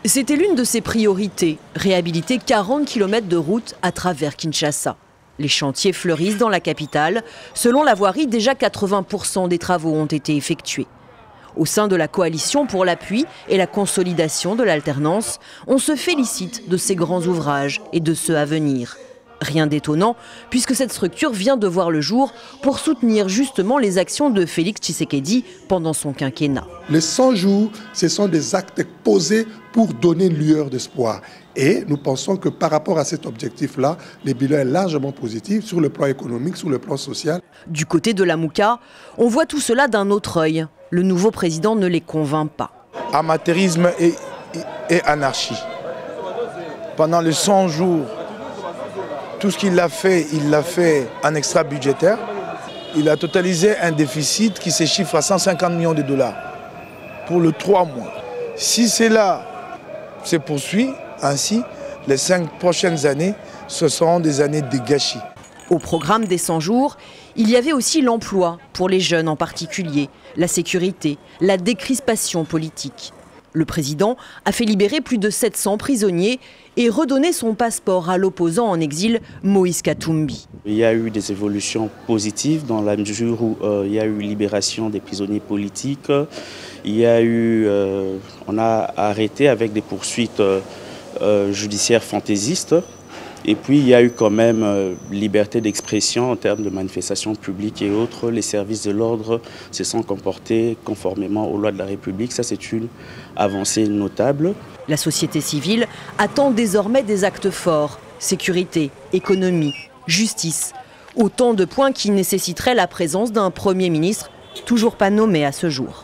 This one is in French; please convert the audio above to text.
C'était l'une de ses priorités, réhabiliter 40 km de route à travers Kinshasa. Les chantiers fleurissent dans la capitale. Selon la voirie, déjà 80% des travaux ont été effectués. Au sein de la coalition pour l'appui et la consolidation de l'alternance, on se félicite de ces grands ouvrages et de ceux à venir. Rien d'étonnant, puisque cette structure vient de voir le jour pour soutenir justement les actions de Félix Tshisekedi pendant son quinquennat. Les 100 jours, ce sont des actes posés pour donner une lueur d'espoir. Et nous pensons que par rapport à cet objectif-là, le bilan est largement positif sur le plan économique, sur le plan social. Du côté de la Mouka, on voit tout cela d'un autre œil. Le nouveau président ne les convainc pas. Amateurisme et anarchie. Pendant les 100 jours, tout ce qu'il a fait, il l'a fait en extra budgétaire. Il a totalisé un déficit qui se chiffre à 150 millions de dollars pour les 3 mois. Si cela se poursuit ainsi, les 5 prochaines années, ce seront des années de gâchis. Au programme des 100 jours, il y avait aussi l'emploi, pour les jeunes en particulier, la sécurité, la décrispation politique. Le président a fait libérer plus de 700 prisonniers et redonner son passeport à l'opposant en exil, Moïse Katumbi. Il y a eu des évolutions positives dans la mesure où il y a eu libération des prisonniers politiques. Il y a eu, on a arrêté avec des poursuites judiciaires fantaisistes. Et puis il y a eu quand même liberté d'expression en termes de manifestations publiques et autres. Les services de l'ordre se sont comportés conformément aux lois de la République. Ça, c'est une avancée notable. La société civile attend désormais des actes forts. Sécurité, économie, justice. Autant de points qui nécessiteraient la présence d'un Premier ministre toujours pas nommé à ce jour.